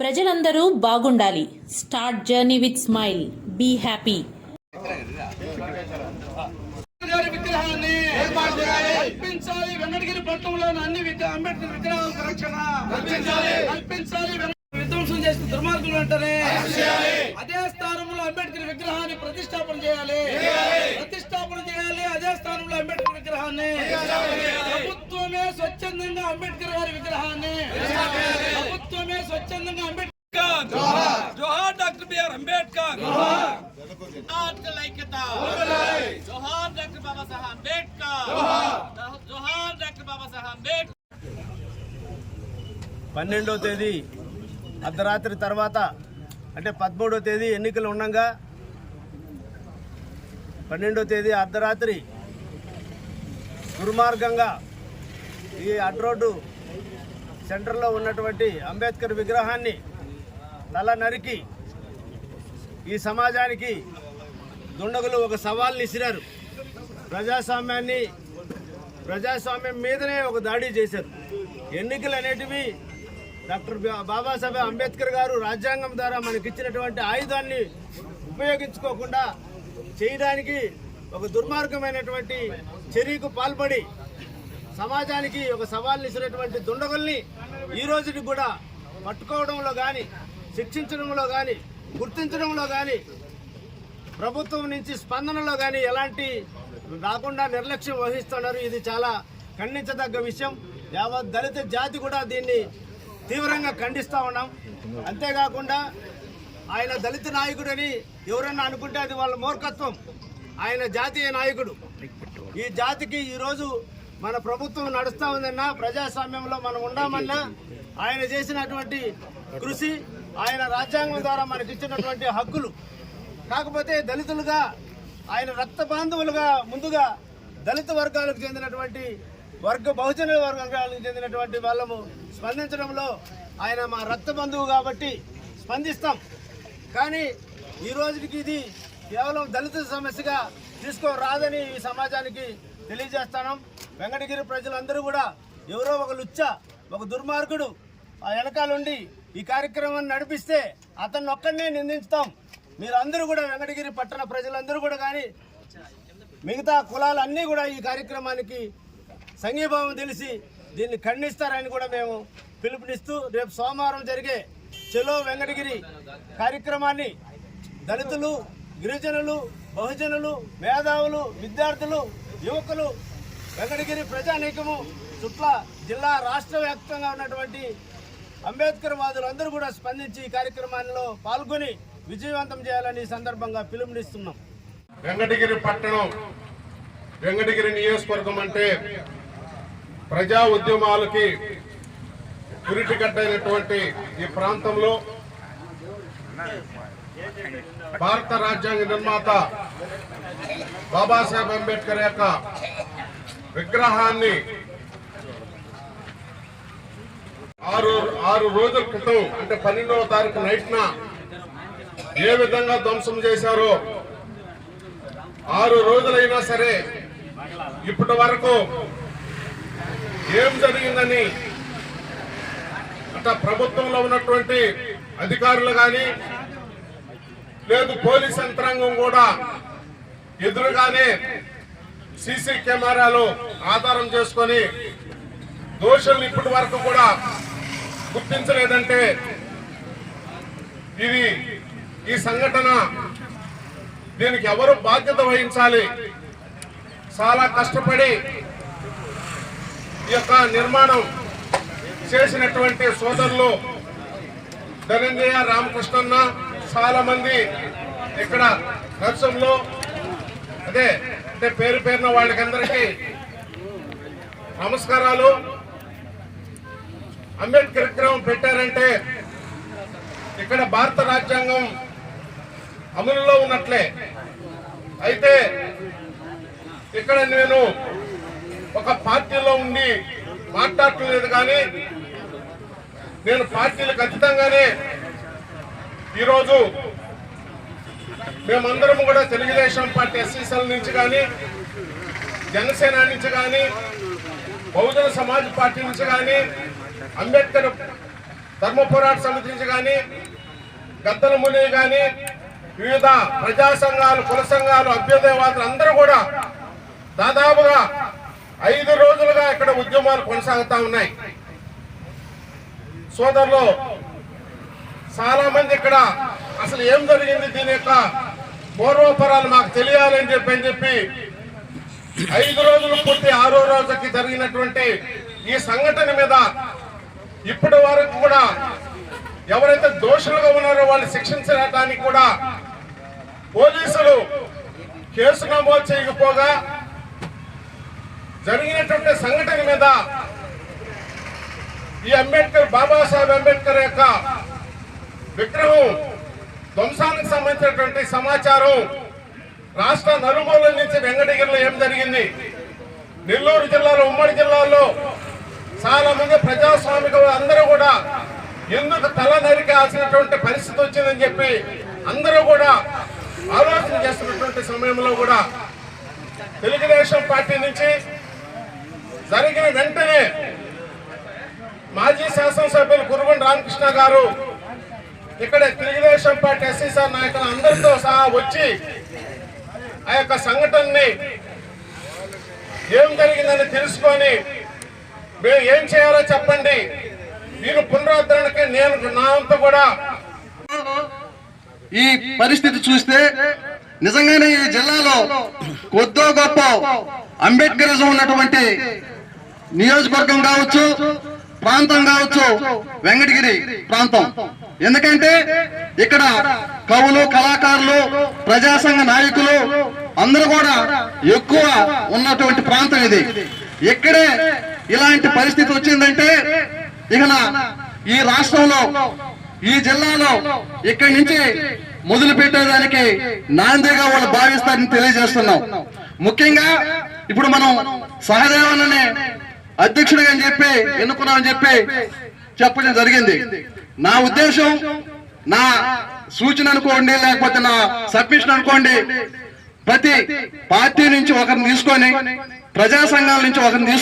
ప్రజలందరూ బాగుండాలి. Start journey with smile. Be happy. Venkatagiri పట్టణంలోని అన్ని అంబేద్కర్ విగ్రహాలకు రక్షణ కల్పించాలి. విధ్వంసం చేసిన దుర్మార్గులు వెంటనే అదే స్థానంలో అంబేద్కర్ విగ్రహాన్ని ప్రతిష్టాపన చేయాలి. అదే స్థానంలో అంబేద్కర్ విగ్రహాన్ని ప్రభుత్వమే స్వచ్ఛందంగా అంబేద్కర్ గారి విగ్రహాన్ని అంబేద్కర్ జోహార్ డాక్టర్ బిఆర్ అంబేద్కర్. జోహార్ డాక్టర్ బాబాసాహెబ్ అంబేద్కర్. జోహార్ డాక్టర్ బాబాసాహెబ్ అంబేద్కర్. 12వ తేదీ అర్ధరాత్రి తర్వాత అంటే 13వ తేదీ ఎన్నికలు ఉండగా 12వ తేదీ అర్ధరాత్రి దుర్మార్గంగా ఈ అడ్రోడ్డు సెంటర్లో ఉన్నటువంటి అంబేద్కర్ విగ్రహాన్ని తల నరికి ఈ సమాజానికి దుండగులు ఒక సవాల్ని ఇసిరారు. ప్రజాస్వామ్యం మీదనే ఒక దాడి చేశారు. ఎన్నికలు అనేటివి డాక్టర్ బాబాసాహెబ్ అంబేద్కర్ గారు రాజ్యాంగం ద్వారా మనకిచ్చినటువంటి ఆయుధాన్ని ఉపయోగించుకోకుండా చేయడానికి ఒక దుర్మార్గమైనటువంటి చర్యకు పాల్పడి సమాజానికి ఒక సవాల్ని ఇచ్చినటువంటి దుండగుల్ని ఈ రోజుకి కూడా పట్టుకోవడంలో కానీ, శిక్షించడంలో కానీ, గుర్తించడంలో కానీ, ప్రభుత్వం నుంచి స్పందనలో కానీ ఎలాంటి రాకుండా నిర్లక్ష్యం వహిస్తున్నారు. ఇది చాలా ఖండించదగ్గ విషయం. యావత్ దళిత జాతి కూడా దీన్ని తీవ్రంగా ఖండిస్తూ ఉన్నాం. అంతేకాకుండా ఆయన దళిత నాయకుడని ఎవరన్నా అనుకుంటే అది వాళ్ళ మూర్ఖత్వం. ఆయన జాతీయ నాయకుడు. ఈ జాతికి ఈరోజు మన ప్రభుత్వం నడుస్తూ ఉందన్నా, ప్రజాస్వామ్యంలో మనం ఉండామన్నా ఆయన చేసినటువంటి కృషి, ఆయన రాజ్యాంగం ద్వారా మనకిచ్చినటువంటి హక్కులు. కాకపోతే దళితులుగా ఆయన రక్త బాంధవులుగా ముందుగా దళిత వర్గాలకు చెందినటువంటి బహుజన వర్గాలకు చెందినటువంటి వాళ్ళము స్పందించడంలో ఆయన మా రక్త బంధువు కాబట్టి స్పందిస్తాం. కానీ ఈ రోజుకి ఇది కేవలం దళిత సమస్యగా తీసుకోరాదని ఈ సమాజానికి తెలియజేస్తాం. వెంకటగిరి ప్రజలందరూ కూడా ఎవరో ఒక లుచ్చ, ఒక దుర్మార్గుడు ఆ వెనకాలండి ఈ కార్యక్రమాన్ని నడిపిస్తే అతన్ని ఒక్కడనే నిందించుతాం. మీరందరూ కూడా వెంకటగిరి పట్టణ ప్రజలందరూ కూడా కానీ మిగతా కులాలన్నీ కూడా ఈ కార్యక్రమానికి సంఘీభావం తెలిసి దీన్ని ఖండిస్తారని కూడా మేము పిలుపునిస్తూ రేపు సోమవారం జరిగే చెలో వెంకటగిరి కార్యక్రమాన్ని దళితులు, గిరిజనులు, బహుజనులు, మేధావులు, విద్యార్థులు, యువకులు, వెంకటగిరి ప్రజానీకము, చుట్ల జిల్లా రాష్ట్ర వ్యాప్తంగా ఉన్నటువంటి అంబేద్కర్ వాదులందరూ కూడా స్పందించి ఈ కార్యక్రమాల్లో పాల్గొని విజయవంతం చేయాలని సందర్భంగా పిలుపునిస్తున్నాం. వెంకటగిరి పట్టణం, వెంకటగిరి నియోజకవర్గం అంటే ప్రజా ఉద్యమాలకి పురిటిగడ్డైనటువంటి ఈ ప్రాంతంలో భారత రాజ్యాంగ నిర్మాత బాబాసాహెబ్ అంబేద్కర్ యొక్క విగ్రహాన్ని 6 రోజుల క్రితం అంటే 12వ తారీఖు నైట్న ఏ విధంగా ధ్వంసం చేశారో 6 రోజులైనా సరే ఇప్పటి వరకు ఏం జరిగిందని అట్లా ప్రభుత్వంలో ఉన్నటువంటి అధికారులు కానీ లేదు పోలీస్ యంత్రాంగం కూడా ఎదురుగానే సీసీ కెమెరాలు ఆధారం చేసుకొని దోషులను ఇప్పటి వరకు కూడా గుర్తించలేదంటే ఈ సంఘటన దీనికి ఎవరు బాధ్యత వహించాలి? చాలా కష్టపడి ఈ యొక్క నిర్మాణం చేసినటువంటి సోదరులు ధనంజయ, రామకృష్ణన్న, చాలా మంది ఇక్కడ నర్సంలో అదే అంటే పేరు పేరున వాళ్ళకందరికీ నమస్కారాలు. అంబేద్కర్ విగ్రహం పెట్టారంటే ఇక్కడ భారత రాజ్యాంగం అమలులో ఉన్నట్లే. అయితే ఇక్కడ నేను ఒక పార్టీలో ఉండి మాట్లాడలేదు కానీ నేను పార్టీలకు ఖచ్చితంగానే ఈరోజు మేమందరం కూడా తెలుగుదేశం పార్టీ ఎస్సీసీల నుంచి కానీ, జనసేన నుంచి కానీ, బహుజన సమాజ్ పార్టీ నుంచి కానీ, అంబేద్కర్ ధర్మ పోరాట సమితి నుంచి కానీ గద్దల ముని కానీ వివిధ ప్రజా సంఘాలు, కుల సంఘాలు, అభ్యుదయవాదులు అందరూ కూడా దాదాపుగా 5 రోజులుగా ఇక్కడ ఉద్యమాలు కొనసాగుతా ఉన్నాయి. సోదరులు చాలా మంది ఇక్కడ అసలు ఏం జరిగింది, దీని యొక్క పూర్వపరాలు మాకు తెలియాలని చెప్పి 5 రోజులు పూర్తి 6వ రోజుకి జరిగినటువంటి ఈ సంఘటన మీద ఇప్పటి వరకు కూడా ఎవరైతే దోషులుగా ఉన్నారో వాళ్ళు శిక్షించడానికి కూడా పోలీసులు కేసు నమోదు చేయకపోగా జరిగినటువంటి సంఘటన మీద ఈ బాబాసాహెబ్ అంబేద్కర్ యొక్క విగ్రహం ధ్వంసానికి సంబంధించినటువంటి సమాచారం రాష్ట్ర నలుమూలల నుంచి వెంకటగిరిలో ఏం జరిగింది, నెల్లూరు జిల్లాలో, ఉమ్మడి జిల్లాలో చాలా మంది ప్రజాస్వామికులు అందరూ కూడా ఎందుకు తల నరికాల్సినటువంటి పరిస్థితి వచ్చిందని చెప్పి అందరూ కూడా ఆలోచన చేస్తున్నటువంటి సమయంలో కూడా తెలుగుదేశం పార్టీ నుంచి జరిగిన వెంటనే మాజీ శాసనసభ్యులు కురుగొండ రామకృష్ణ గారు ఇక్కడ తెలుగుదేశం పార్టీ ఎస్సీసార్ నాయకులు అందరితో సహా వచ్చి ఆ యొక్క సంఘటనని ఏం జరిగిందని తెలుసుకొని మేము ఏం చేయాలో చెప్పండి, మీరు పునరుద్ధరణకి నేను నా అంతా కూడా. ఈ పరిస్థితి చూస్తే నిజంగానే ఈ జిల్లాలో కొద్దో గొప్ప అంబేద్కరిజం ఉన్నటువంటి నియోజకవర్గం కావచ్చు, ప్రాంతం కావచ్చు వెంకటగిరి ప్రాంతం. ఎందుకంటే ఇక్కడ కవులు, కళాకారులు, ప్రజాసంఘ నాయకులు అందరూ కూడా ఎక్కువ ఉన్నటువంటి ప్రాంతం ఇది. ఇక్కడే ఇలాంటి పరిస్థితి వచ్చిందంటే ఇక ఈ రాష్ట్రంలో, ఈ జిల్లాలో ఇక్కడి నుంచి మొదలు పెట్టేదానికి నాందిగా వాళ్ళు భావిస్తారని తెలియజేస్తున్నాం. ముఖ్యంగా ఇప్పుడు మనం సహదేవనని అధ్యక్షుడిగా అని చెప్పి ఎన్నుకున్నామని చెప్పి చెప్పడం జరిగింది. నా ఉద్దేశం, నా సూచన అనుకోండి, లేకపోతే నా సబ్మిషన్ అనుకోండి, ప్రతి పార్టీ నుంచి ఒకరిని తీసుకొని, ప్రజా సంఘాల నుంచి ఒకరిని తీసుకొని